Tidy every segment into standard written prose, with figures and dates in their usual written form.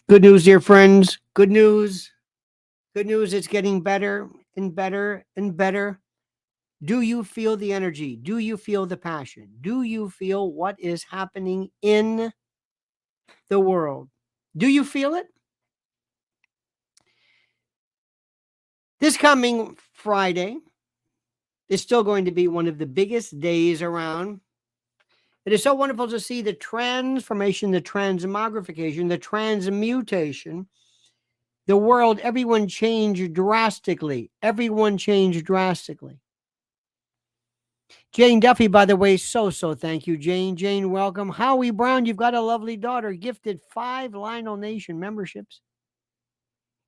Good news, dear friends. Good news. Good news. It's getting better and better and better. Do you feel the energy? Do you feel the passion? Do you feel what is happening in the world? Do you feel it? This coming Friday is still going to be one of the biggest days around. It is so wonderful to see the transformation, the transmogrification, the transmutation. The world, everyone changed drastically. Everyone changed drastically. Jane Duffy, by the way, so thank you, Jane. Jane, welcome. Howie Brown, you've got a lovely daughter, gifted 5 Lionel Nation memberships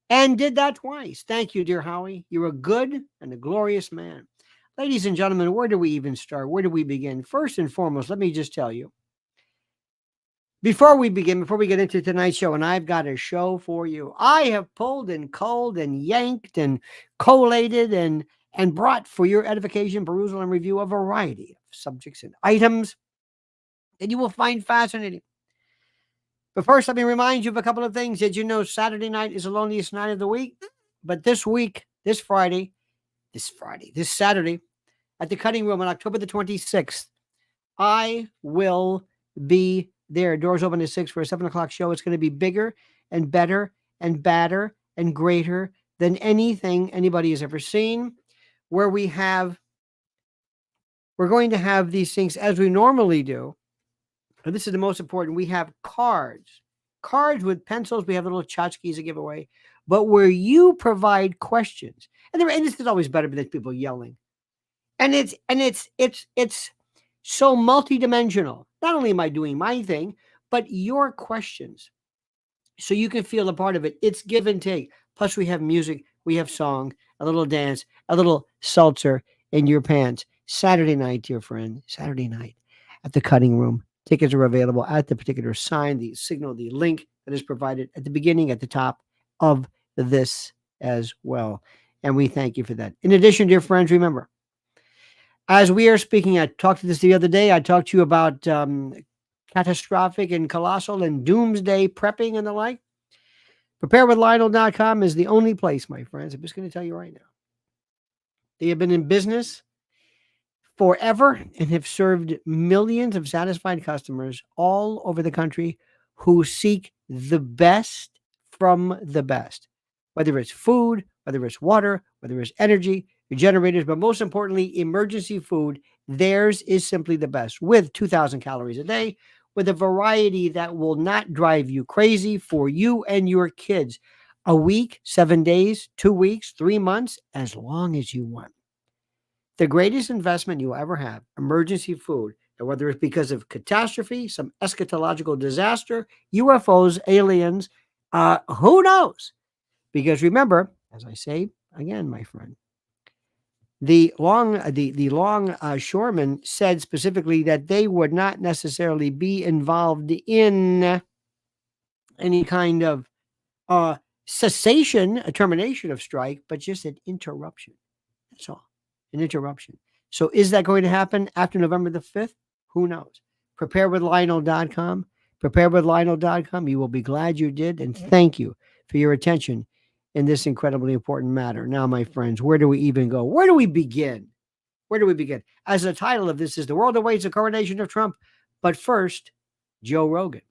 and did that twice. Thank you, dear Howie. You're a good and a glorious man. Ladies and gentlemen, where do we even start? Where do we begin? First and foremost, let me just tell you, before we get into tonight's show, and I've got a show for you, I have pulled and culled and yanked and collated and brought for your edification, perusal, and review a variety of subjects and items that you will find fascinating. But first, let me remind you of a couple of things. Did you know Saturday night is the loneliest night of the week? But this week, this Saturday, at the Cutting Room on October the 26th, I will be there. Doors open at 6 for a 7 o'clock show. It's going to be bigger and better and badder and greater than anything anybody has ever seen, where we're going to have these things as we normally do. And this is the most important. We have cards with pencils. We have little tchotchkes to give away, but where you provide questions. And this is always better than people yelling. And it's so multidimensional. Not only am I doing my thing, but your questions. So you can feel a part of it. It's give and take. Plus we have music, we have song, a little dance, a little seltzer in your pants. Saturday night, dear friend, Saturday night at the Cutting Room. Tickets are available at the particular sign, the signal, the link that is provided at the beginning, at the top of this as well. And we thank you for that. In addition, dear friends, remember, as we are speaking, I talked to this the other day. I talked to you about catastrophic and colossal and doomsday prepping and the like. Preparedwithlionel.com is the only place, my friends. I'm just going to tell you right now. They have been in business forever and have served millions of satisfied customers all over the country who seek the best from the best, whether it's food, whether it's water, whether it's energy, generators, but most importantly, emergency food. Theirs is simply the best, with 2,000 calories a day, with a variety that will not drive you crazy for you and your kids. A week, 7 days, 2 weeks, 3 months, as long as you want. The greatest investment you'll ever have, emergency food, and whether it's because of catastrophe, some eschatological disaster, UFOs, aliens, who knows? Because remember, as I say again, my friend, the longshoremen said specifically that they would not necessarily be involved in any kind of cessation, a termination of strike, but just an interruption. That's all. An interruption. So is that going to happen after November the 5th? Who knows? Preparedwithlionel.com. Preparedwithlionel.com. You will be glad you did. And thank you for your attention in this incredibly important matter. Now, my friends, where do we even go? Where do we begin? Where do we begin? As the title of this is The World Awaits the Coronation of Trump. But first, Joe Rogan.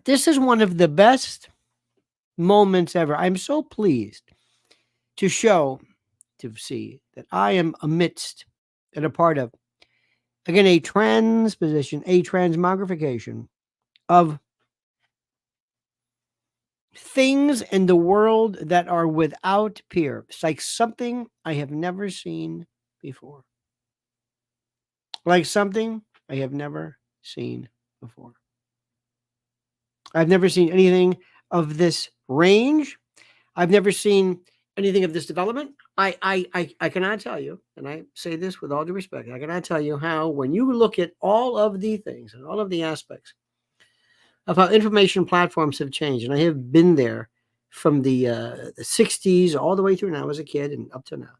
This is one of the best moments ever. I'm so pleased to see that I am amidst and a part of, again, a transposition, a transmogrification of things in the world that are without peer. It's like something I have never seen before. Like something I have never seen before. I've never seen anything of this range. I've never seen anything of this development. I cannot tell you, and I say this with all due respect, I cannot tell you how, when you look at all of the things and all of the aspects of how information platforms have changed, and I have been there from the 60s all the way through now as a kid and up to now.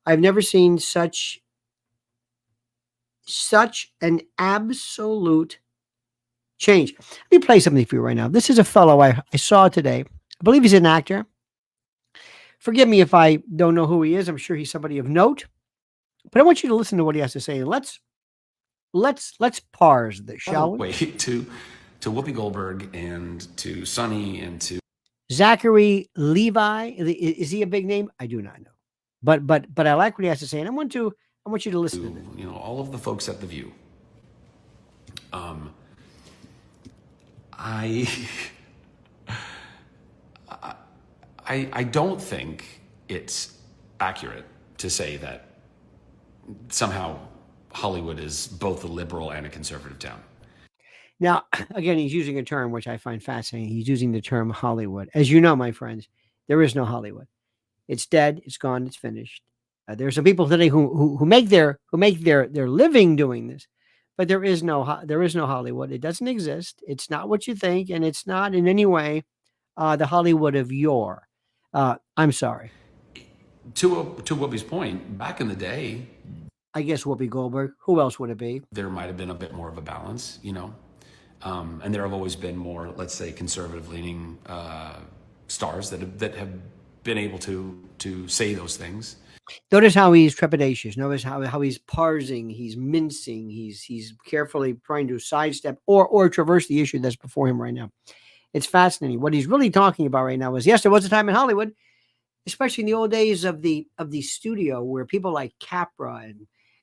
I've never seen such such an absolute change. Let me play something for you right now. This is a fellow I saw today. I believe he's an actor. Forgive me if I don't know who he is. I'm sure he's somebody of note. But I want you to listen to what he has to say. Let's parse this, shall we? Way to Whoopi Goldberg and to Sonny and to Zachary Levi. Is he a big name? I do not know. But I like what he has to say, and I want you to listen to this. all of the folks at The View. I I don't think it's accurate to say that somehow Hollywood is both a liberal and a conservative town. Now, again, he's using a term which I find fascinating. He's using the term Hollywood. As you know, my friends, there is no Hollywood. It's dead. It's gone. It's finished. There are some people today who make their living doing this, but there is no Hollywood. It doesn't exist. It's not what you think, and it's not in any way the Hollywood of yore. I'm sorry. To Whoopi's point, back in the day, I guess Whoopi Goldberg. Who else would it be? there might have been a bit more of a balance, and there have always been more, let's say, conservative-leaning stars that have been able to say those things. Notice how he's trepidatious. Notice how he's parsing, he's mincing, he's carefully trying to sidestep or traverse the issue that's before him right now. It's fascinating. What he's really talking about right now is, yes, there was a time in Hollywood, especially in the old days of the studio, where people like Capra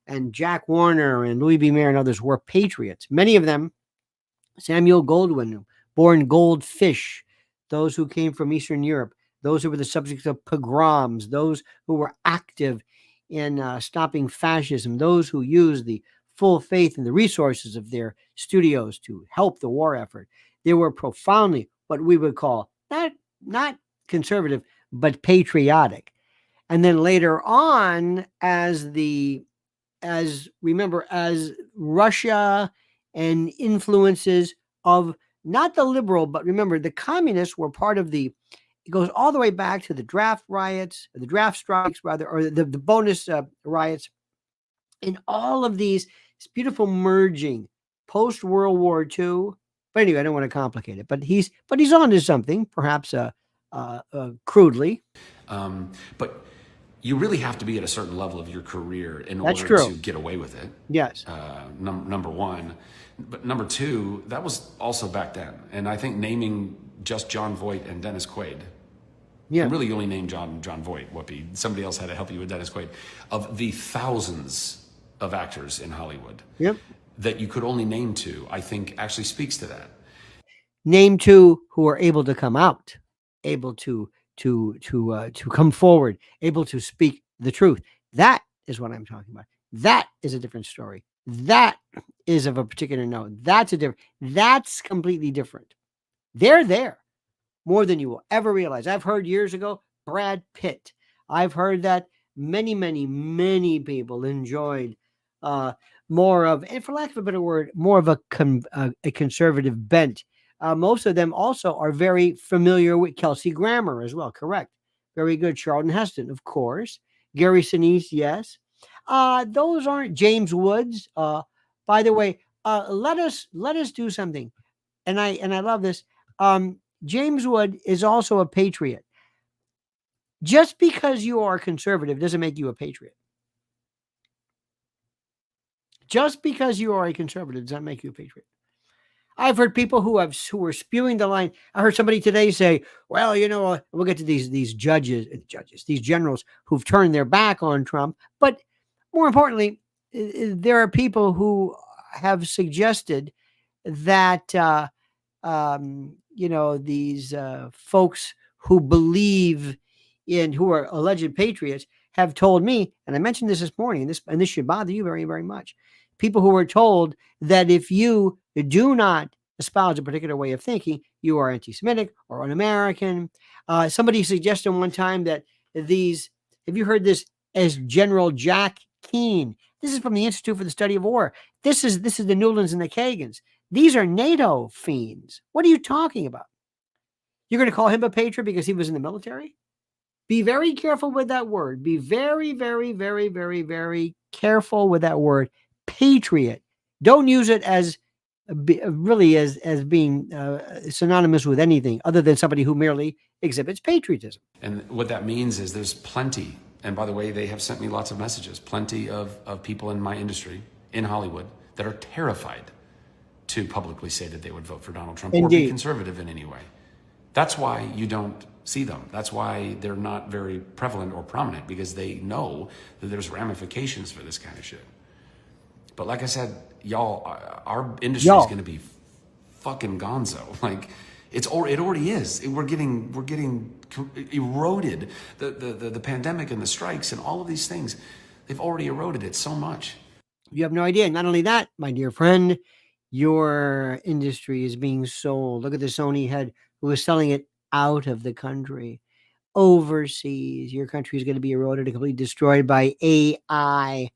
and Jack Warner and Louis B. Mayer and others were patriots. Many of them, Samuel Goldwyn, born Goldfish, those who came from Eastern Europe, those who were the subjects of pogroms, those who were active in stopping fascism, those who used the full faith in the resources of their studios to help the war effort. They were profoundly what we would call not conservative, but patriotic. And then later on, as Russia and influences of not the liberal, but remember, the communists were part of it goes all the way back to the draft riots, the draft strikes, rather, or the bonus riots, and all of these, this beautiful merging post World War II. But anyway, I don't want to complicate it. But he's on to something, perhaps crudely. But you really have to be at a certain level of your career in That's order true. to get away with it. Yes. Number one. But number two, that was also back then. And I think naming just John Voight and Dennis Quaid, Yeah. and really you only named John Voight, Whoopi. Somebody else had to help you with Dennis Quaid. Of the thousands of actors in Hollywood Yep. that you could only name two, I think actually speaks to that. Name two who are able to come out, able to come forward, able to speak the truth. That is what I'm talking about. That is a different story. That is of a particular note. That's completely different. They're there more than you will ever realize. I've heard years ago, Brad Pitt. I've heard that many people enjoyed more of, and for lack of a better word, more of a conservative bent. Most of them also are very familiar with Kelsey Grammer as well. Correct. Very good. Charlton Heston, of course. Gary Sinise, yes. Those aren't James Woods. By the way, let us do something. And I love this. James Wood is also a patriot. Just because you are conservative doesn't make you a patriot. Just because you are a conservative does not make you a patriot. I've heard people who were spewing the line. I heard somebody today say, "Well, we'll get to these judges, these generals who've turned their back on Trump." But more importantly, there are people who have suggested that these folks who believe in, who are alleged patriots, have told me, and I mentioned this morning, and this should bother you very, very much. People who were told that if you do not espouse a particular way of thinking, you are anti-Semitic or un-American. Somebody suggested one time that have you heard this as General Jack Keane? This is from the Institute for the Study of War. This is the Newlands and the Kagans. These are NATO fiends. What are you talking about? You're going to call him a patriot because he was in the military? Be very careful with that word. Be very, very, very, very, very careful with that word. patriot. Don't use it as really as being synonymous with anything other than somebody who merely exhibits patriotism. And what that means is there's plenty, and by the way, they have sent me lots of messages, plenty of people in my industry, in Hollywood, that are terrified to publicly say that they would vote for Donald Trump or be conservative in any way. That's why you don't see them. That's why they're not very prevalent or prominent, because they know that there's ramifications for this kind of shit. But like I said, y'all, our industry is going to be fucking gonzo. Like it already is. We're getting eroded. The pandemic and the strikes and all of these things, they've already eroded it so much. You have no idea. Not only that, my dear friend, your industry is being sold. Look at the Sony head who is selling it out of the country, overseas. Your country is going to be eroded and completely destroyed by AI,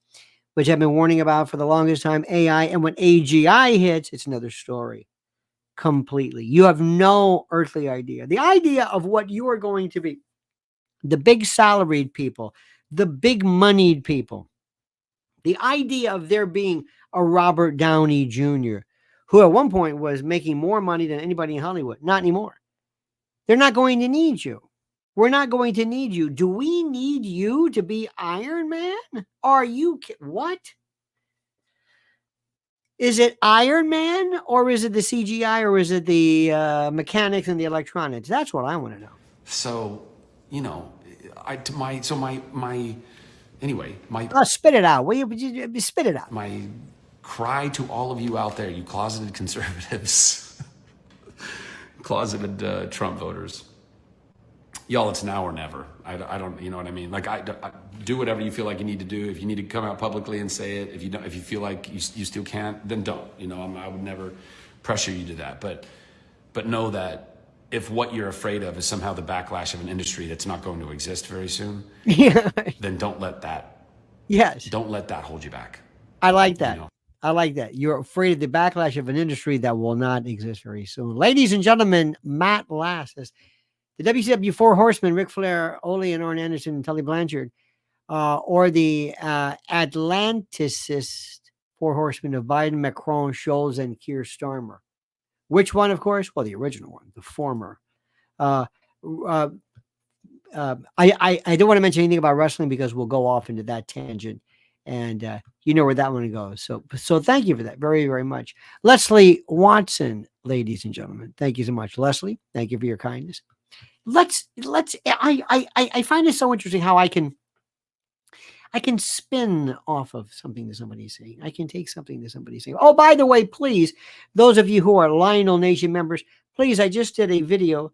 which I've been warning about for the longest time. AI, and when AGI hits, it's another story completely. You have no earthly idea. The idea of what you are going to be, the big salaried people, the big moneyed people, the idea of there being a Robert Downey Jr., who at one point was making more money than anybody in Hollywood. Not anymore. They're not going to need you. We're not going to need you. Do we need you to be Iron Man? Are you what? Is it Iron Man, or is it the CGI, or is it the mechanics and the electronics? That's what I want to know. So, you know, anyway, spit it out. Will you spit it out? My cry to all of you out there, you closeted conservatives, closeted Trump voters. Y'all, it's now or never. I don't, you know what I mean? Like, I do whatever you feel like you need to do. If you need to come out publicly and say it, if you don't, if you feel like you still can't, then don't. You know, I would never pressure you to that. But know that if what you're afraid of is somehow the backlash of an industry that's not going to exist very soon, then don't let that. Yes. Don't let that hold you back. I like that. You know? I like that. You're afraid of the backlash of an industry that will not exist very soon. Ladies and gentlemen, Matt Lass says, the WCW Four Horsemen, Ric Flair, Ole and Arn Anderson, and Tully Blanchard, or the Atlanticist Four Horsemen of Biden, Macron, Scholz, and Keir Starmer. Which one, of course? Well, the original one, the former. I don't want to mention anything about wrestling because we'll go off into that tangent, and you know where that one goes. So thank you for that very, very much. Leslie Watson, ladies and gentlemen, thank you so much. Leslie, thank you for your kindness. I find it so interesting how I can spin off of something that somebody's saying. I can take something that somebody's saying. Oh, by the way, please, those of you who are Lionel Nation members, please, I just did a video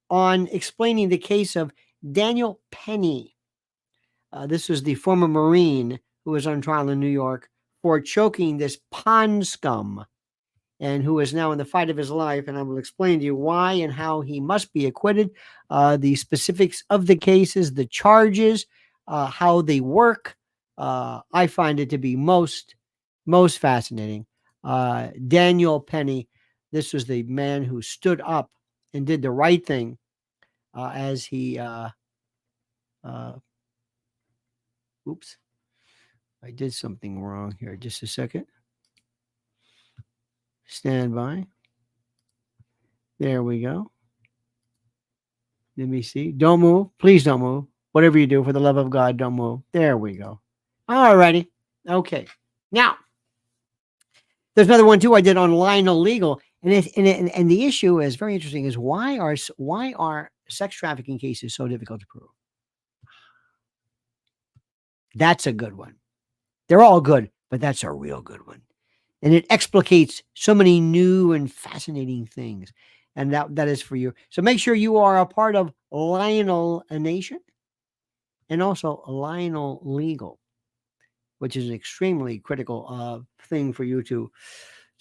on explaining the case of Daniel Penny. This was the former Marine who was on trial in New York for choking this pond scum, and who is now in the fight of his life. And I will explain to you why and how he must be acquitted, the specifics of the cases, the charges, how they work. I find it to be most fascinating. Daniel Penny, this was the man who stood up and did the right thing as he, oops, I did something wrong here. Just a second. Stand by. There we go. Let me see. Don't move. Please don't move. Whatever you do, for the love of God, don't move. There we go. All righty. Okay. Now, there's another one too I did on Lionel Legal, and the issue is very interesting. Is why are sex trafficking cases so difficult to prove? That's a good one. They're all good, but that's a real good one. And it explicates so many new and fascinating things. And that is for you. So make sure you are a part of Lionel Nation and also Lionel Legal, which is an extremely critical thing for you to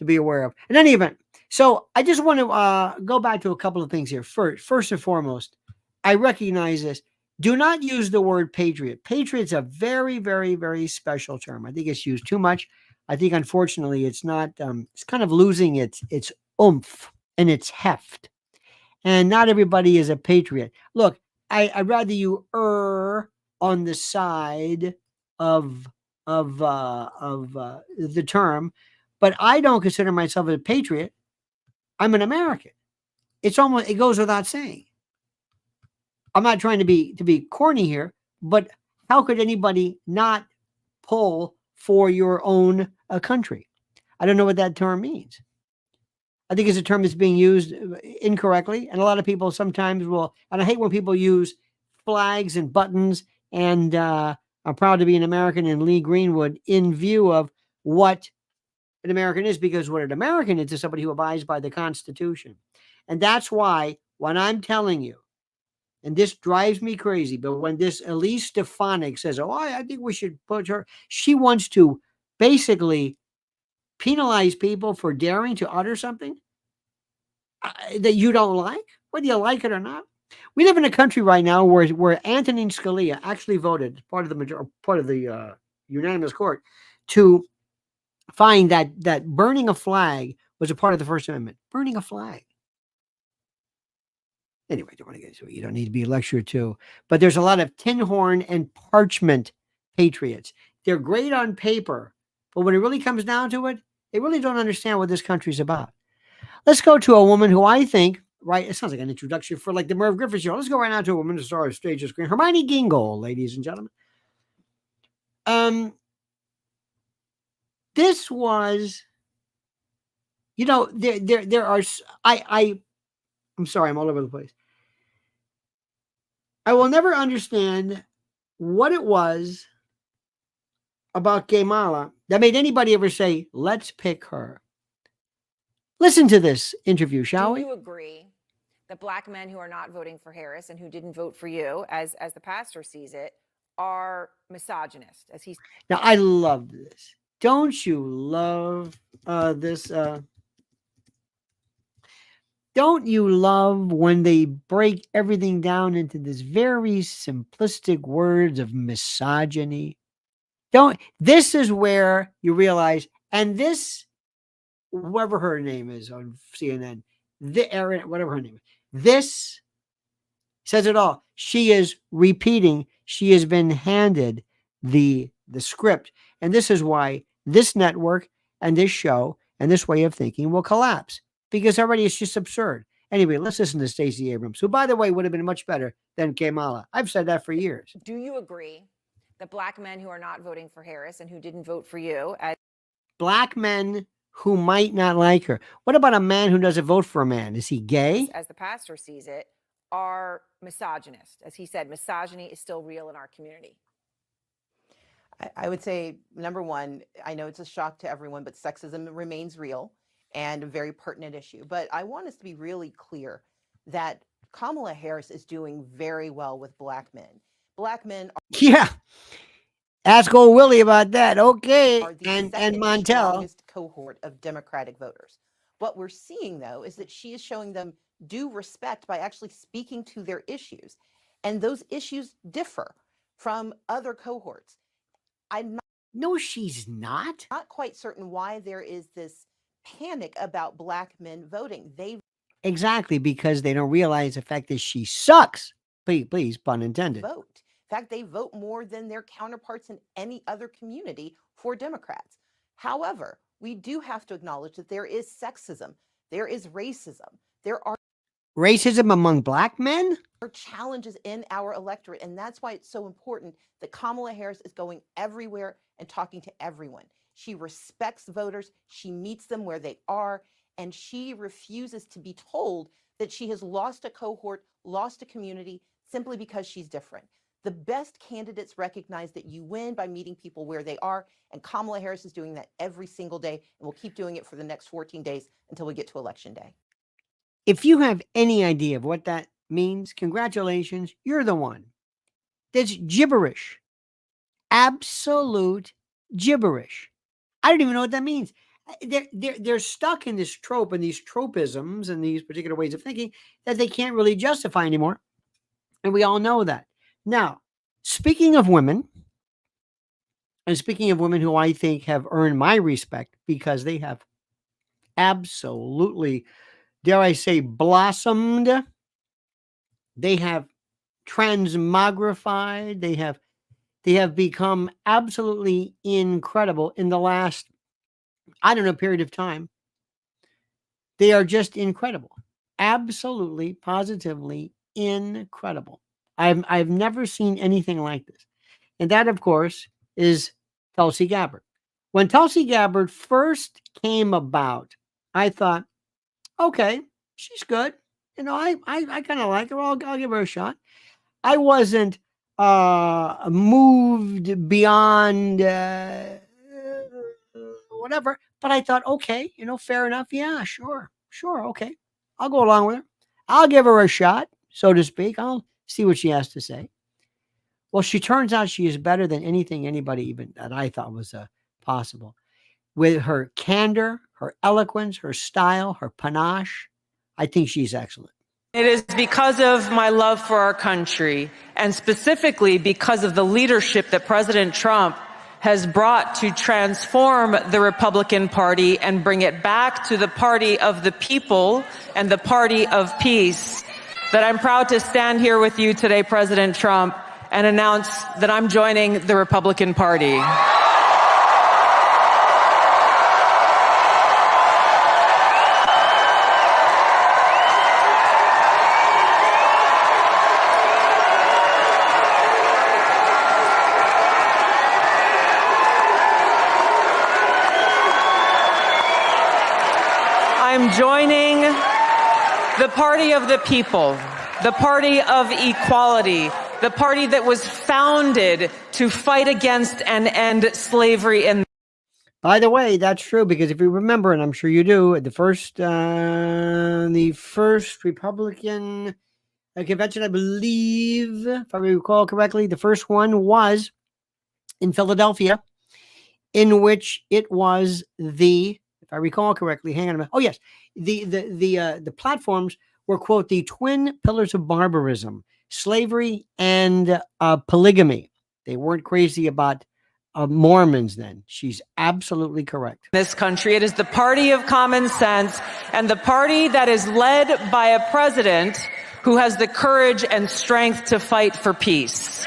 be aware of. In any event, so I just want to go back to a couple of things here. First and foremost, I recognize this. Do not use the word patriot. Patriot's a very, very, very special term. I think it's used too much. I think, unfortunately, it's not, it's kind of losing its oomph and its heft. And not everybody is a patriot. Look, I'd rather you err on the side of the term, but I don't consider myself a patriot. I'm an American. It goes without saying. I'm not trying to be corny here, but how could anybody not pull for your own country? I don't know what that term means. I think it's a term that's being used incorrectly, and a lot of people sometimes will. And I hate when people use flags and buttons and I'm proud to be an American and Lee Greenwood in view of what an American is, because what an American is somebody who abides by the Constitution. And that's why when I'm telling you, and this drives me crazy, but when this Elise Stefanik says, oh, I think we should put her, she wants to basically penalize people for daring to utter something that you don't like, whether you like it or not. We live in a country right now where Antonin Scalia actually voted, part of the unanimous court, to find that burning a flag was a part of the First Amendment. Burning a flag. Anyway, I don't want to get into it. You don't need to be lectured to. But there's a lot of tin horn and parchment patriots. They're great on paper, but when it really comes down to it, they really don't understand what this country's about. Let's go to a woman who I think, right, it sounds like an introduction for like the Merv Griffin show. Let's go right now to a woman to start stage screen. Hermione Gingold, ladies and gentlemen. This was, there are, I'm sorry, I'm all over the place. I will never understand what it was about Kamala that made anybody ever say, let's pick her. Listen to this interview, shall we? Do you agree that black men who are not voting for Harris and who didn't vote for you, as the pastor sees it, are misogynist? Now, I love this. Don't you love this? Don't you love when they break everything down into this very simplistic words of misogyny? This is where you realize, and this, whoever her name is on CNN, whatever her name is, this says it all. She is repeating. She has been handed the script, and this is why this network and this show and this way of thinking will collapse, because already it's just absurd. Anyway, let's listen to Stacey Abrams, who, by the way, would have been much better than Kamala. I've said that for years. Do you agree that black men who are not voting for Harris and who didn't vote for you, as black men who might not like her? What about a man who doesn't vote for a man? Is he gay? As the pastor sees it, are misogynist? As he said, misogyny is still real in our community. I would say, number one, I know it's a shock to everyone, but sexism remains real and a very pertinent issue. But I want us to be really clear that Kamala Harris is doing very well with black men. Black men are, yeah. Ask old Willie about that. Okay. are the And second Montel. strongest cohort of Democratic voters. What we're seeing, though, is that she is showing them due respect by actually speaking to their issues. And those issues differ from other cohorts. I'm No, she's not. not quite certain why there is this panic about black men voting. They Exactly, because they don't realize the fact that she sucks. Please, pun intended. vote. In fact, they vote more than their counterparts in any other community for Democrats. However, we do have to acknowledge that there is sexism, there is racism, there are Racism among black men? challenges in our electorate. And that's why it's so important that Kamala Harris is going everywhere and talking to everyone. She respects voters, she meets them where they are, and she refuses to be told that she has lost a cohort, lost a community, simply because she's different. The best candidates recognize that you win by meeting people where they are, and Kamala Harris is doing that every single day, and will keep doing it for the next 14 days until we get to Election Day. If you have any idea of what that means, congratulations, you're the one. That's gibberish. Absolute gibberish. I don't even know what that means. They're stuck in this trope and these tropisms and these particular ways of thinking that they can't really justify anymore. And we all know that. Now, speaking of women, and speaking of women who I think have earned my respect because they have absolutely, dare I say, blossomed. They have transmogrified. They have They have become absolutely incredible in the last, I don't know, period of time. They are just incredible. Absolutely, positively incredible. I've never seen anything like this. And that, of course, is Tulsi Gabbard. When Tulsi Gabbard first came about, I thought, okay, she's good. You know, I kind of like her. I'll give her a shot. I wasn't moved beyond whatever, but I thought, okay, you know, fair enough. Yeah, sure, okay. I'll go along with her. I'll give her a shot, so to speak. I'll see what she has to say. Well, she turns out she is better than anything anybody even that I thought was possible. With her candor, her eloquence, her style, her panache, I think she's excellent. It is because of my love for our country, and specifically because of the leadership that President Trump has brought to transform the Republican Party and bring it back to the party of the people and the party of peace, that I'm proud to stand here with you today, President Trump, and announce that I'm joining the Republican Party. I'm joining the party of the people, the party of equality, the party that was founded to fight against and end slavery in. By the way, that's true, because if you remember, and I'm sure you do, the first Republican convention, I believe, if I recall correctly, the first one was in Philadelphia, in which it was if I recall correctly, hang on a minute. Oh yes, the platforms were, quote, the twin pillars of barbarism: slavery and polygamy. They weren't crazy about Mormons then. She's absolutely correct. This country, it is the party of common sense, and the party that is led by a president who has the courage and strength to fight for peace.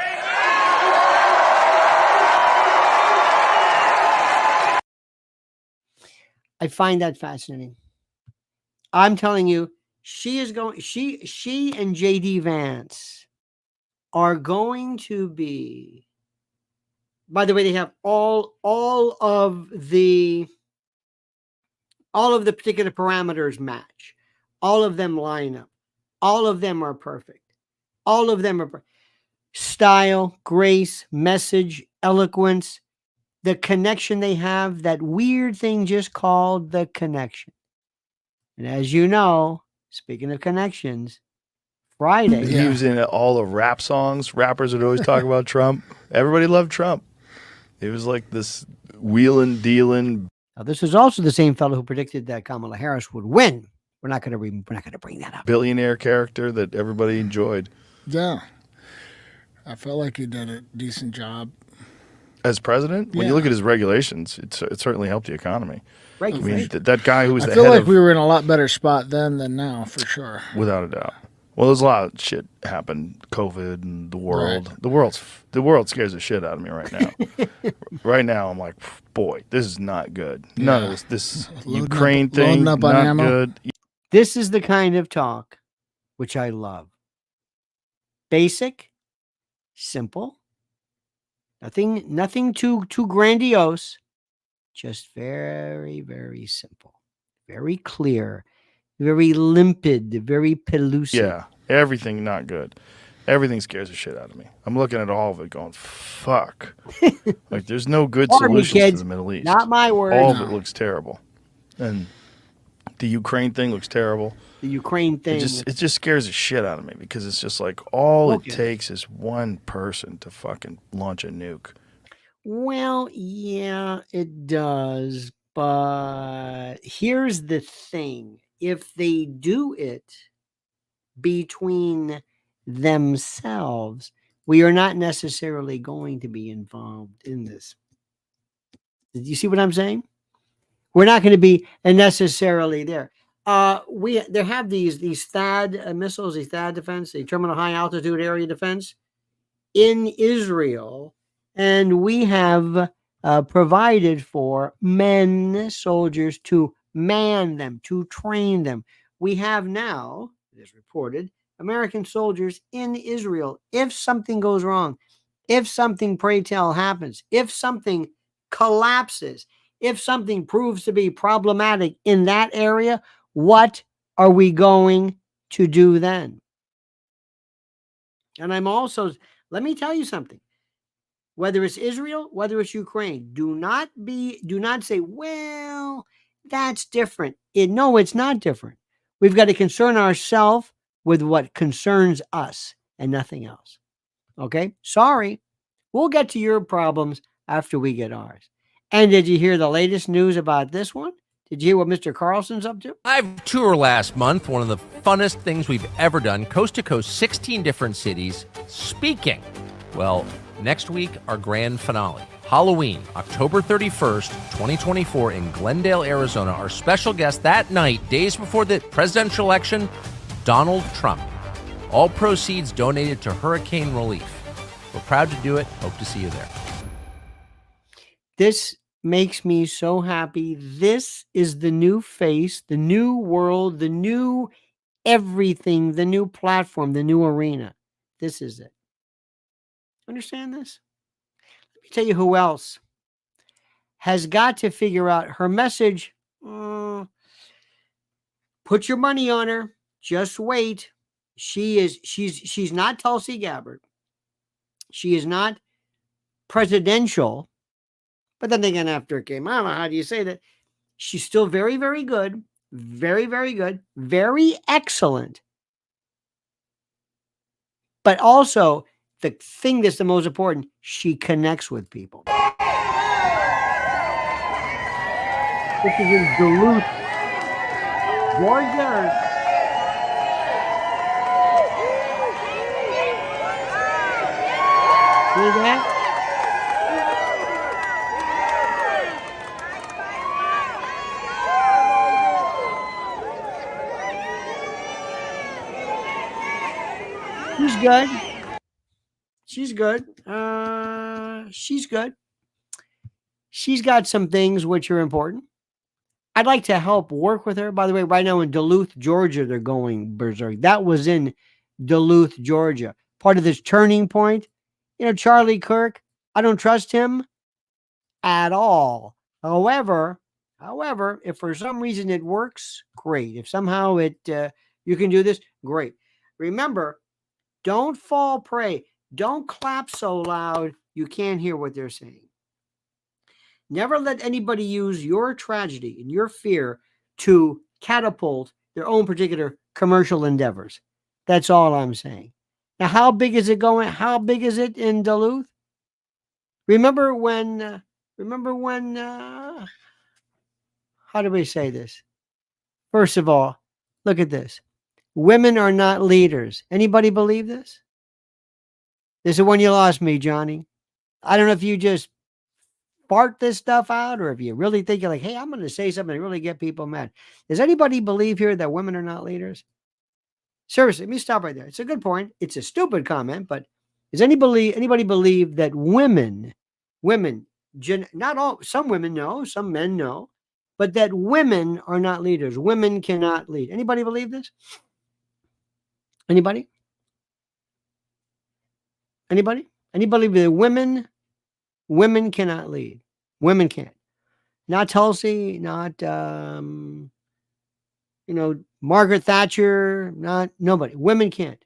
I find that fascinating. I'm telling you, she and JD Vance are going to be, by the way, they have all of the particular parameters match. All of them line up. All of them are perfect. All of them are style, grace, message, eloquence, the connection they have, that weird thing just called the connection. And as you know, speaking of connections, Friday. He was in all the rap songs. Rappers would always talk about Trump. Everybody loved Trump. It was like this wheeling, dealing. Now, this is also the same fellow who predicted that Kamala Harris would win. We're not going to bring that up. Billionaire character that everybody enjoyed. Yeah. I felt like he did a decent job. As president, when you look at his regulations, it certainly helped the economy. Right. I mean, that guy who was I the feel head like of, we were in a lot better spot then than now, for sure. without a doubt. Well, there's a lot of shit happened. COVID and the world. Right. The world scares the shit out of me right now. Right now, I'm like, boy, this is not good. None of this Ukraine thing, not good. This is the kind of talk which I love. Basic, simple, nothing too grandiose, just very, very simple, very clear, very limpid, very pellucid. Yeah, everything not good. Everything scares the shit out of me. I'm looking at all of it going, fuck. Like, there's no good solutions to the Middle East. Not my word. All of it looks terrible. And the Ukraine thing looks terrible. The Ukraine thing. It just scares the shit out of me, because it's just like all it takes is one person to fucking launch a nuke. Well, yeah, it does. But here's the thing. If they do it between themselves, we are not necessarily going to be involved in this. Did you see what I'm saying? We're not going to be necessarily there. There have these THAAD missiles, these THAAD defense, the terminal high altitude area defense in Israel. And we have provided for men, soldiers, to man them, to train them. We have now, it is reported, American soldiers in Israel. If something goes wrong, if something, pray tell, happens, if something collapses, if something proves to be problematic in that area, what are we going to do then? And I'm also, let me tell you something. Whether it's Israel, whether it's Ukraine, do not say, well, that's different. No, it's not different. We've got to concern ourselves with what concerns us and nothing else. Okay? Sorry. We'll get to your problems after we get ours. And did you hear the latest news about this one? Did you hear what Mr. Carlson's up to? Live tour last month, one of the funnest things we've ever done, coast to coast, 16 different cities, speaking. Well, next week, our grand finale, Halloween, October 31st, 2024 in Glendale, Arizona. Our special guest that night, days before the presidential election, Donald Trump. All proceeds donated to hurricane relief. We're proud to do it. Hope to see you there. This makes me so happy. This is the new face, the new world, the new everything, the new platform, the new arena. This is it. Understand this? Let me tell you who else has got to figure out her message. Put your money on her. Just wait. She's not Tulsi Gabbard. She is not presidential. But then again, after it came out, how do you say that? She's still very, very good. Very, very good. Very excellent. But also, the thing that's the most important, she connects with people. This is in Duluth, Georgia. See that? She's good. She's good. She's good. She's got some things which are important. I'd like to help work with her. By the way, right now in Duluth, Georgia, they're going berserk. That was in Duluth, Georgia. Part of this turning point. You know, Charlie Kirk, I don't trust him at all. However, if for some reason it works, great. If somehow you can do this, great. Remember, don't fall prey. Don't clap so loud you can't hear what they're saying. Never let anybody use your tragedy and your fear to catapult their own particular commercial endeavors. That's all I'm saying. Now, how big is it going? How big is it in Duluth? Remember when, how do we say this? First of all, look at this. Women are not leaders. Anybody believe this? This is when you lost me, Johnny. I don't know if you just fart this stuff out or if you really think you're like, hey, I'm going to say something to really get people mad. Does anybody believe here that women are not leaders? Seriously, let me stop right there. It's a good point. It's a stupid comment, but does anybody believe that women, not all, some women know, some men know, but that women are not leaders? Women cannot lead. Anybody believe this? Anybody? Anybody believe that women cannot lead? Women can't. Not Tulsi, not Margaret Thatcher, not nobody. Women can't.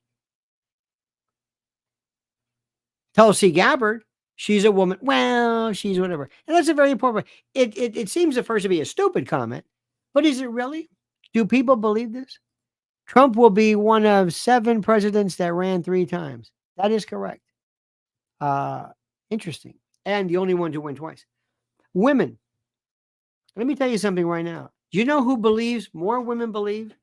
Tulsi Gabbard, she's a woman. Well, she's whatever. And that's a very important. It seems at first to be a stupid comment, but is it really? Do people believe this? Trump will be one of 7 presidents that ran 3 times. That is correct. Interesting. And the only one to win twice. Women. Let me tell you something right now. Do you know who believes, more women believe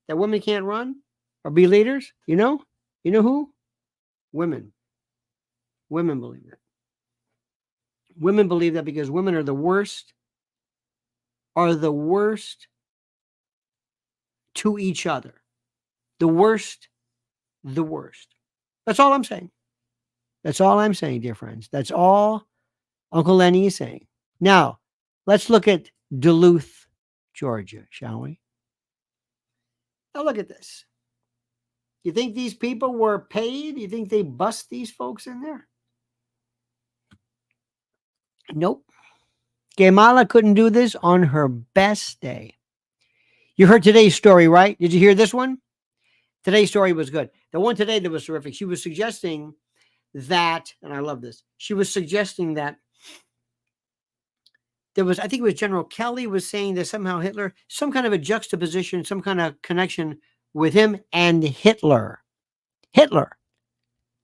that women can't run or be leaders? You know? You know who? Women. Women believe that. Women believe that because women are the worst to each other. The worst. That's all I'm saying. That's all I'm saying, dear friends. That's all Uncle Lenny is saying. Now, let's look at Duluth, Georgia, shall we? Now, look at this. You think these people were paid? You think they bust these folks in there? Nope. Kamala couldn't do this on her best day. You heard today's story, right? Did you hear this one? Today's story was good. The one today that was terrific. She was suggesting that, and I love this, she was suggesting that there was, I think it was General Kelly was saying that somehow Hitler, some kind of a juxtaposition, some kind of connection with him and Hitler. Hitler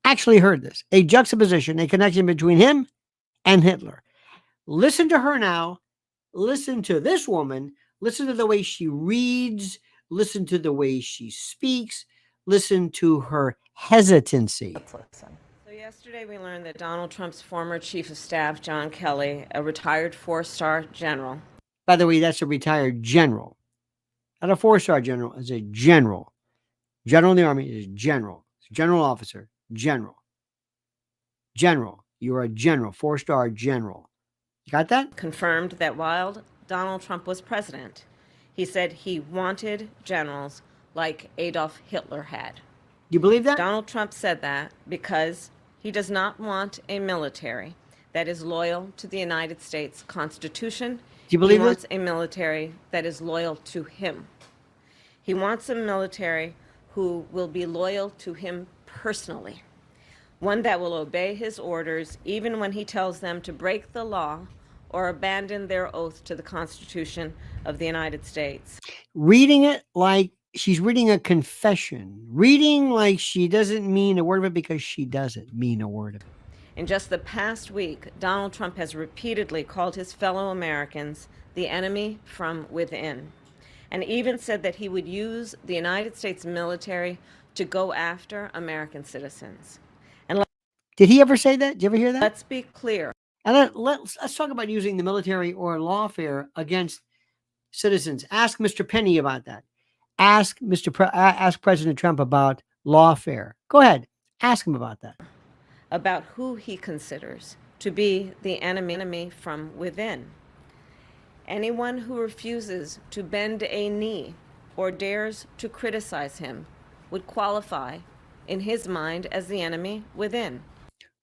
actually heard this. A juxtaposition, a connection between him and Hitler. Listen to her now. Listen to this woman. Listen to the way she reads. Listen to the way she speaks. Listen to her hesitancy. So yesterday we learned that Donald Trump's former chief of staff, John Kelly, a retired 4-star general. By the way, that's a retired general. Not a 4-star general, it's a general. General in the Army is general. General officer, general. General. You're a general, 4-star general. You got that? Confirmed that while Donald Trump was president, he said he wanted generals like Adolf Hitler had. You believe that? Donald Trump said that because he does not want a military that is loyal to the United States Constitution. Do you believe he wants this? a military that is loyal to him. He wants a military who will be loyal to him personally. One that will obey his orders even when he tells them to break the law or abandon their oath to the Constitution of the United States. Reading it like she's reading a confession. Reading like she doesn't mean a word of it because she doesn't mean a word of it. In just the past week, Donald Trump has repeatedly called his fellow Americans the enemy from within, and even said that he would use the United States military to go after American citizens. And did he ever say that? Did you ever hear that? let's be clear. And let's talk about using the military or lawfare against citizens. Ask Mr. Penny about that. Ask ask President Trump about lawfare. Go ahead. Ask him about that. About who he considers to be the enemy from within. Anyone who refuses to bend a knee or dares to criticize him would qualify, in his mind, as the enemy within.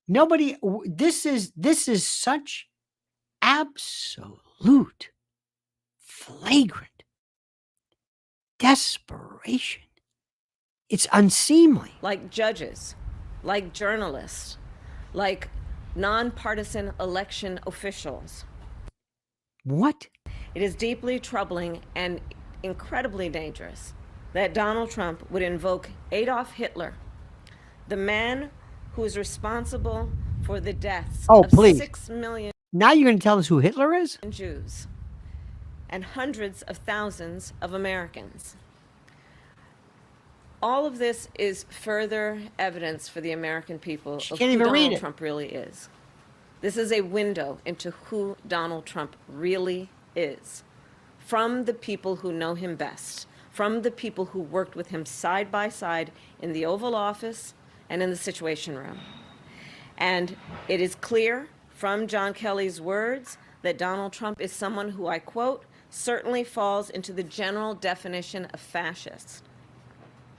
Nobody, this is such absolute, flagrant desperation. It's unseemly. Like judges, like journalists, like nonpartisan election officials. What? It is deeply troubling and incredibly dangerous that Donald Trump would invoke Adolf Hitler, the man who is responsible for the deaths of 6 million Now you're going to tell us who Hitler is? Jews and hundreds of thousands of Americans. All of this is further evidence for the American people of who Donald Trump really is. This is a window into who Donald Trump really is, from the people who know him best, from the people who worked with him side by side in the Oval Office and in the Situation Room. And it is clear from John Kelly's words that Donald Trump is someone who, I quote, certainly falls into the general definition of fascist,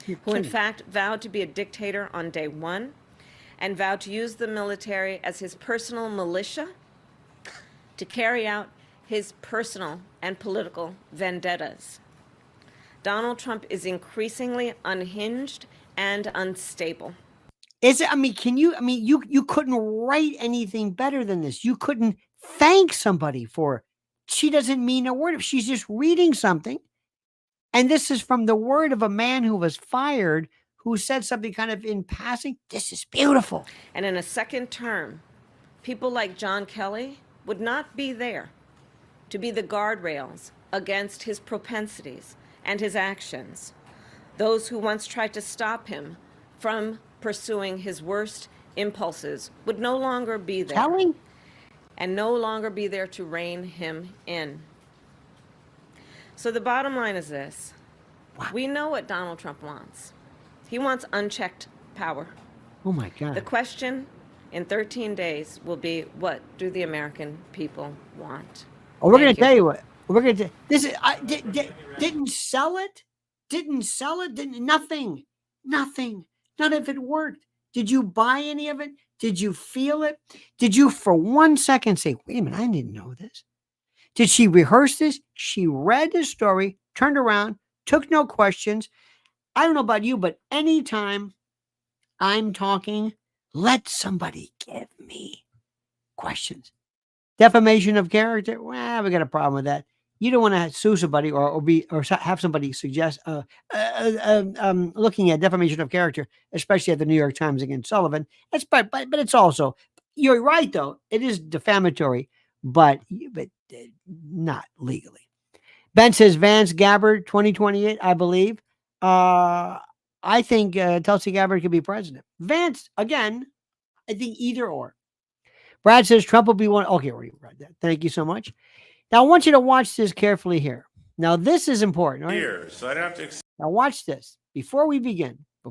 who in fact vowed to be a dictator on day one and vowed to use the military as his personal militia to carry out his personal and political vendettas. Donald Trump is increasingly unhinged and unstable. Is it? I mean, you couldn't write anything better than this. You couldn't thank somebody for, she doesn't mean a word. She's just reading something. And this is from the word of a man who was fired, who said something kind of in passing. This is beautiful. And in a second term, people like John Kelly would not be there to be the guardrails against his propensities and his actions. Those who once tried to stop him from pursuing his worst impulses would no longer be there. Kelly? And no longer be there to rein him in. So the bottom line is this. We know what Donald Trump wants. He wants unchecked power. Oh my God. The question in 13 days will be, what do the American people want? Oh, we're going to tell you what. We're going to. This is. Didn't sell it. Didn't sell it. Didn't nothing. Nothing. None of it worked. Did you buy any of it? Did you feel it? Did you, for 1 second, say, "Wait a minute, I didn't know this"? Did she rehearse this? She read the story, turned around, took no questions. I don't know about you, but anytime I'm talking, let somebody give me questions. Defamation of character. Well, we got a problem with that. You don't want to sue somebody or have somebody suggest looking at defamation of character, especially at the New York Times against Sullivan. But it's also, you're right though. It is defamatory, but not legally. Ben says Vance Gabbard 2028, I believe. I think Tulsi Gabbard could be president. Vance, again, I think either or. Brad says Trump will be one. Okay, we read that. Thank you so much. Now, I want you to watch this carefully here. Now, this is important. Right? Here, so I don't have to. Now, watch this. Before we begin, I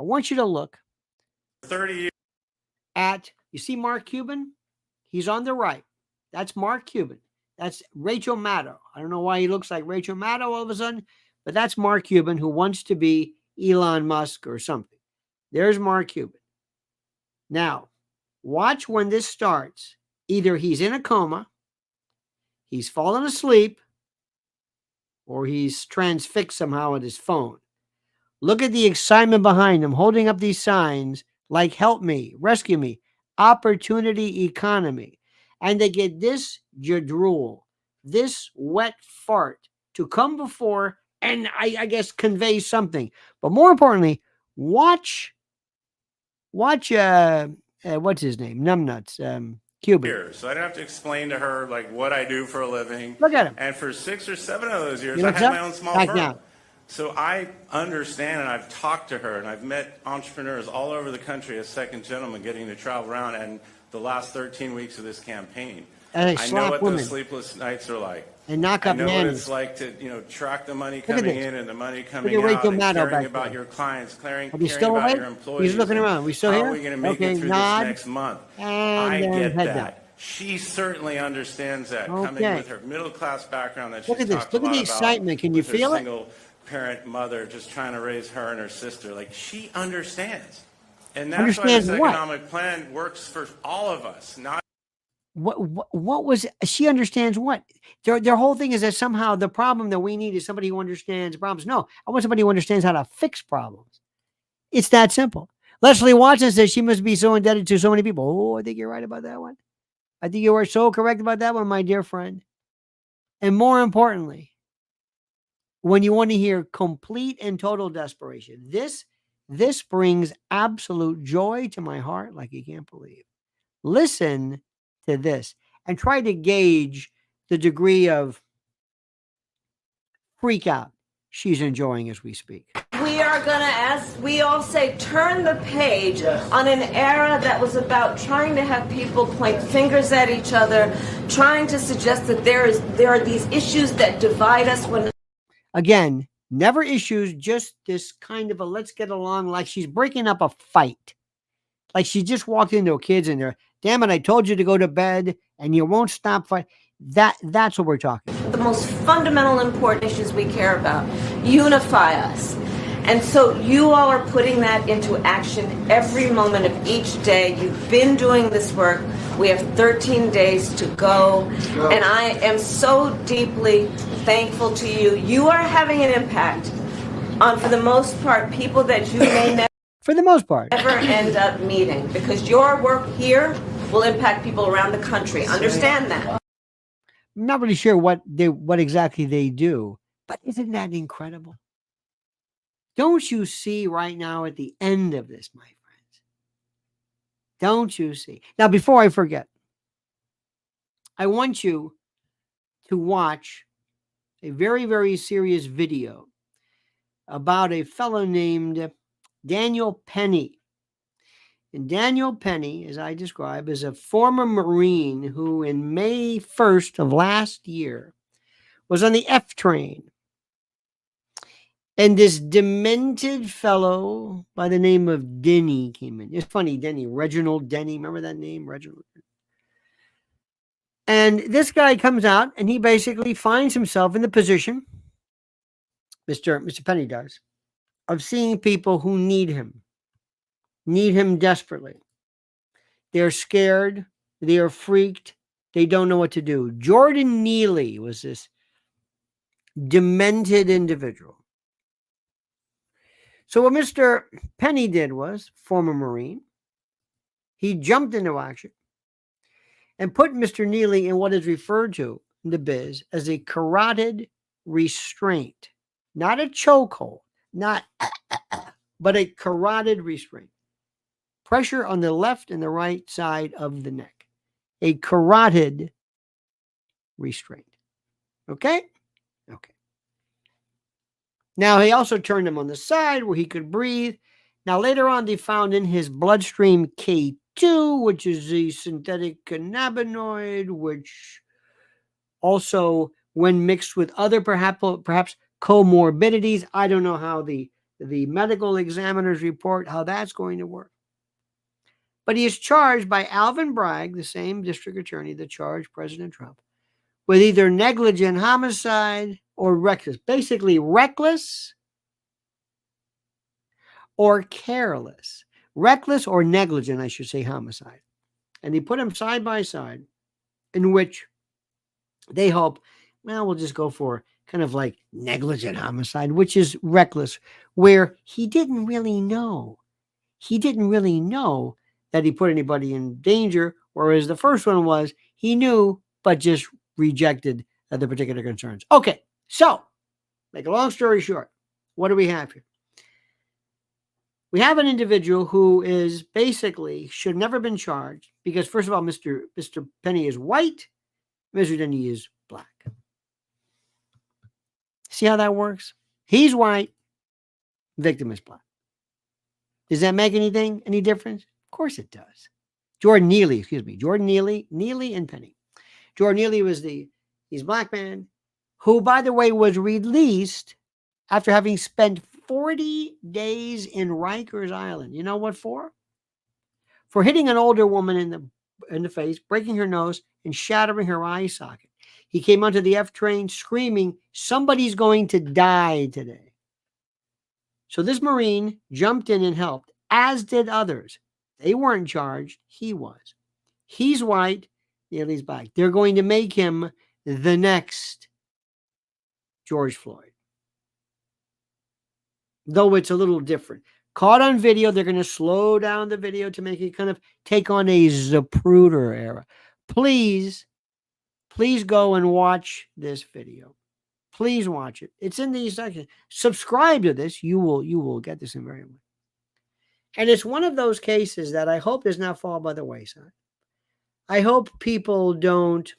want you to look 30 years. At, you see Mark Cuban? He's on the right. That's Mark Cuban. That's Rachel Maddow. I don't know why he looks like Rachel Maddow all of a sudden, but that's Mark Cuban who wants to be Elon Musk or something. There's Mark Cuban. Now, watch when this starts. Either he's in a coma, he's fallen asleep, or he's transfixed somehow with his phone. Look at the excitement behind him, holding up these signs like "Help me, rescue me, opportunity economy." And they get this jadrool, this wet fart to come before and I guess convey something. But more importantly, watch what's his name? Numbnuts. Cuban. Here, so I don't have to explain to her like what I do for a living. Look at him. And for 6 or 7 of those years, You know I had my own small Back firm. down. So I understand, and I've talked to her, and I've met entrepreneurs all over the country as second gentleman, getting to travel around, and the last 13 weeks of this campaign. And I know what those sleepless nights are like. And knock I up know what nannies. it's like to, track the money at coming this. in and the money Look coming at out, Rachel and Maddow caring back about there. your clients, Are we caring still about awake? your employees. He's looking and around. We still how here? are we going to make Okay, it through nod. this next month? And I then get head that. down. She certainly understands that, coming Okay. with her middle-class background that she's Look at this. talked Look a at the lot about excitement. Can you with her feel it? single-parent mother just trying to raise her and her sister. Like, she understands. And that's Understands why this what? economic plan works for all of us, not What was she understands what? Their whole thing is that somehow the problem that we need is somebody who understands problems. No, I want somebody who understands how to fix problems. It's that simple. Leslie Watson says she must be so indebted to so many people. Oh, I think you're right about that one. I think you are so correct about that one, my dear friend. And more importantly, when you want to hear complete and total desperation, this brings absolute joy to my heart like you can't believe. Listen to this and try to gauge the degree of freak out she's enjoying as we speak. We are going to, as we all say, turn the page on an era that was about trying to have people point fingers at each other, trying to suggest that there are these issues that divide us. When again, never issues, just this kind of a let's get along, like she's breaking up a fight. Like she just walked into her kids and they're, damn it, I told you to go to bed and you won't stop fighting. That's what we're talking about. The most fundamental important issues we care about unify us. And so you all are putting that into action every moment of each day. You've been doing this work. We have 13 days to go. And I am so deeply thankful to you. You are having an impact on, for the most part, people that you may never, for the most part, never end up meeting, because your work here will impact people around the country. Understand that. I'm not really sure what exactly they do, but isn't that incredible? Don't you see right now at the end of this, my friends? Don't you see? Now, before I forget, I want you to watch a very, very serious video about a fellow named Daniel Penny. And Daniel Penny, as I describe, is a former Marine who in May 1st of last year was on the F train. And this demented fellow by the name of Denny came in. It's funny, Denny, Reginald Denny. Remember that name, Reginald? And this guy comes out and he basically finds himself in the position, Mr. Penny does, of seeing people who need him desperately. They're scared. They are freaked. They don't know what to do. Jordan Neely was this demented individual. So what Mr. Penny did was, former Marine, he jumped into action and put Mr. Neely in what is referred to in the biz as a carotid restraint. Not a chokehold, not but a carotid restraint. Pressure on the left and the right side of the neck. A carotid restraint. Okay? Okay. Now, he also turned him on the side where he could breathe. Now, later on, they found in his bloodstream K2, which is the synthetic cannabinoid, which also, when mixed with other perhaps comorbidities, I don't know how the medical examiners report how that's going to work. But he is charged by Alvin Bragg, the same district attorney that charged President Trump, with either negligent homicide or reckless. Basically, reckless or careless. Reckless or negligent, I should say, homicide. And he put them side by side, in which they hope, well, we'll just go for kind of like negligent homicide, which is reckless, where he didn't really know. He didn't really know that he put anybody in danger, whereas the first one was he knew, but just rejected the particular concerns. Okay, so make a long story short, what do we have here? We have an individual who is basically should never been charged because, first of all, Mr. Penny is white, Mr. Denny is black. See how that works? He's white, victim is black. Does that make any difference? Of course it does. Jordan Neely and Penny. Jordan Neely was he's black man who, by the way, was released after having spent 40 days in Rikers Island. You know what for? For hitting an older woman in the face, breaking her nose, and shattering her eye socket. He came onto the F train screaming, "Somebody's going to die today." So this Marine jumped in and helped, as did others. They weren't charged. He was. He's white. Neely's black. They're going to make him the next George Floyd. Though it's a little different. Caught on video, they're going to slow down the video to make it kind of take on a Zapruder era. Please go and watch this video. Please watch it. It's in the section. Subscribe to this. You will get this invariably. And it's one of those cases that I hope does not fall by the wayside. I hope people don't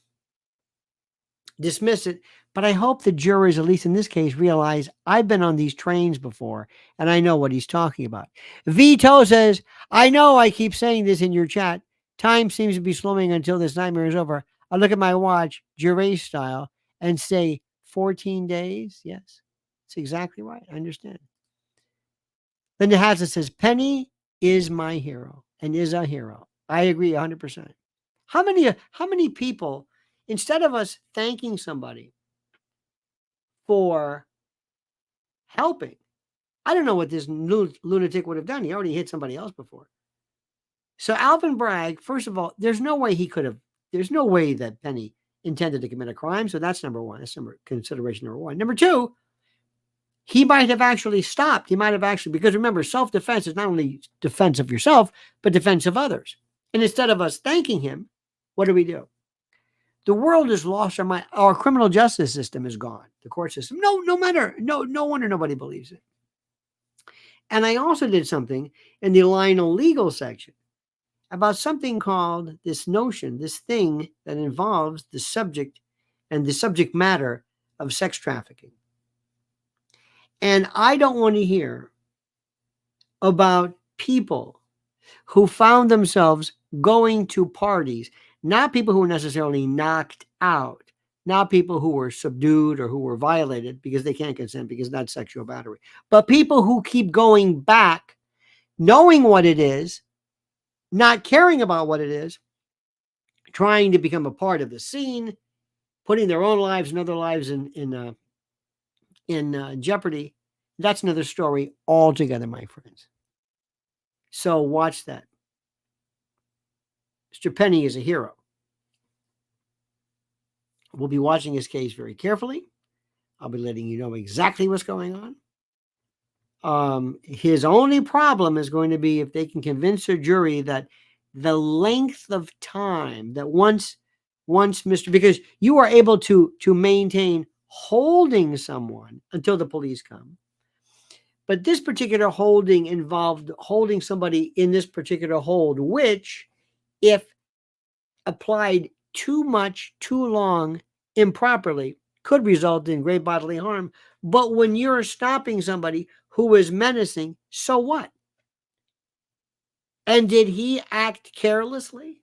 dismiss it, but I hope the jurors, at least in this case, realize I've been on these trains before and I know what he's talking about. Vito says, I know I keep saying this in your chat. Time seems to be slowing until this nightmare is over. I look at my watch, Gervais style, and say 14 days. Yes, that's exactly right. I understand. Linda Hassett says, Penny is my hero and is a hero. I agree 100%. How many people, instead of us thanking somebody for helping, I don't know what this lunatic would have done. He already hit somebody else before. So Alvin Bragg, first of all, there's no way that Penny intended to commit a crime. So that's number one. That's consideration number one. Number two, he might have actually stopped. He might have actually, because remember, self-defense is not only defense of yourself, but defense of others. And instead of us thanking him, what do? The world is lost. Our criminal justice system is gone. The court system. No wonder nobody believes it. And I also did something in the Lionel legal section about something called this thing that involves the subject and the subject matter of sex trafficking. And I don't want to hear about people who found themselves going to parties, not people who were necessarily knocked out, Not people who were subdued or who were violated because they can't consent because that's sexual battery. But people who keep going back, knowing what it is, not caring about what it is, trying to become a part of the scene, putting their own lives and other lives in jeopardy. That's another story altogether, my friends. So watch that. Mr. Penny is a hero. We'll be watching his case very carefully. I'll be letting you know exactly what's going on. His only problem is going to be if they can convince a jury that the length of time that once because you are able to maintain holding someone until the police come. But this particular holding involved holding somebody in this particular hold, which, if applied too much, too long, improperly, could result in great bodily harm. But when you're stopping somebody who is menacing, so what? And did he act carelessly?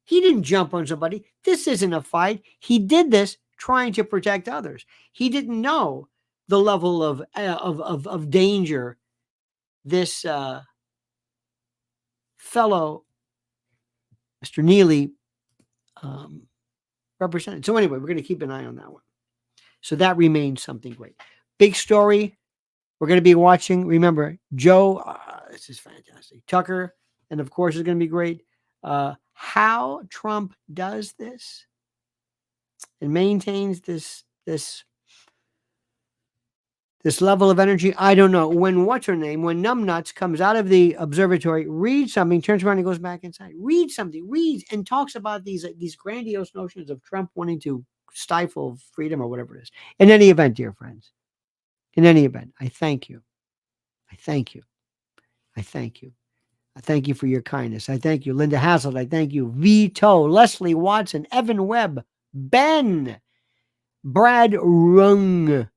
He didn't jump on somebody. This isn't a fight. He did this trying to protect others. He didn't know the level of danger this fellow, Mr. Neely, represented. So anyway, we're going to keep an eye on that one. So that remains something great. Big story. We're going to be watching. Remember, Joe, this is fantastic. Tucker, and of course, it's going to be great. How Trump does this and maintains this level of energy, I don't know. When what's her name? When Numbnuts comes out of the observatory, reads something, turns around and goes back inside. Reads something, reads and talks about these grandiose notions of Trump wanting to stifle freedom or whatever it is. In any event, dear friends, in any event, I thank you. I thank you. I thank you. I thank you for your kindness. I thank you, Linda Hassel. I thank you, Vito, Leslie Watson, Evan Webb, Ben, Brad Rung,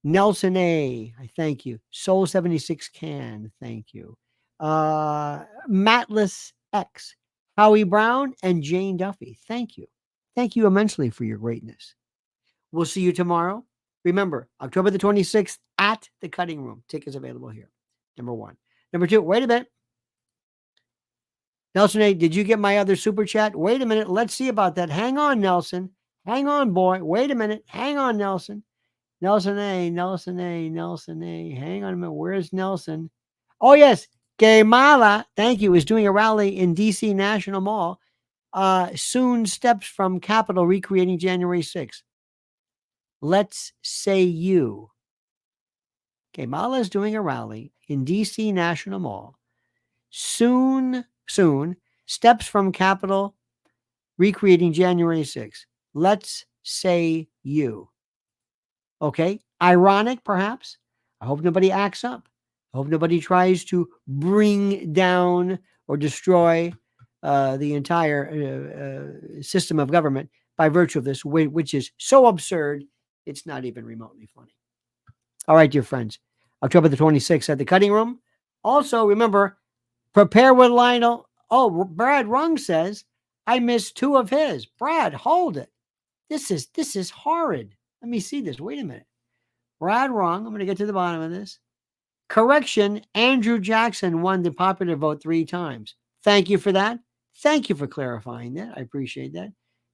Nelson A. I thank you. Soul 76 Can. Thank you. Matless X, Howie Brown, and Jane Duffy. Thank you. Thank you immensely for your greatness. We'll see you tomorrow. Remember, October the 26th at the Cutting Room. Tickets available here. Number one. Number two, wait a minute. Nelson A., did you get my other super chat? Wait a minute. Let's see about that. Hang on, Nelson. Hang on, boy. Wait a minute. Hang on, Nelson. Nelson A., Nelson A., Nelson A. Hang on a minute. Where's Nelson? Oh, yes. Kamala, thank you, is doing a rally in D.C. National Mall. Soon steps from Capitol recreating January 6th. Let's say you. Kamala is doing a rally in D.C. National Mall. Soon steps from Capitol recreating January 6th. Let's say you. Okay? Ironic, perhaps. I hope nobody acts up. I hope nobody tries to bring down or destroy the entire system of government by virtue of this, which is so absurd, it's not even remotely funny. All right, dear friends. October the 26th at the Cutting Room. Also, remember, prepare with Lionel. Oh, Brad Rung says, I missed 2 of his. Brad, hold it. This is horrid. Let me see this. Wait a minute. Brad Rung, I'm going to get to the bottom of this. Correction, Andrew Jackson won the popular vote 3 times. Thank you for that. Thank you for clarifying that. I appreciate that.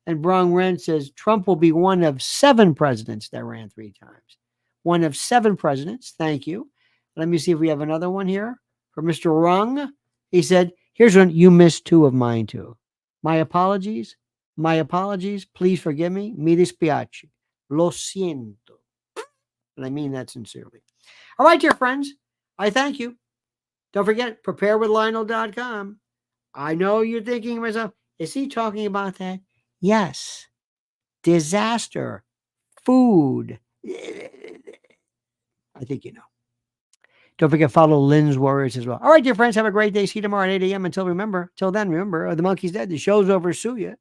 And Brung Ren says, Trump will be one of 7 presidents that ran 3 times. One of 7 presidents. Thank you. Let me see if we have another one here. For Mr. Rung, he said, here's one. You missed 2 of mine too. My apologies. My apologies. Please forgive me. Mi dispiace. Lo siento. And I mean that sincerely. All right, dear friends. I thank you. Don't forget, preparewithlionel.com. I know you're thinking to myself, is he talking about that? Yes. Disaster. Food. I think you know. Don't forget, follow Lynn's Warriors as well. All right, dear friends, have a great day. See you tomorrow at 8 a.m. Till then, remember, the monkey's dead. The show's over. Sue ya.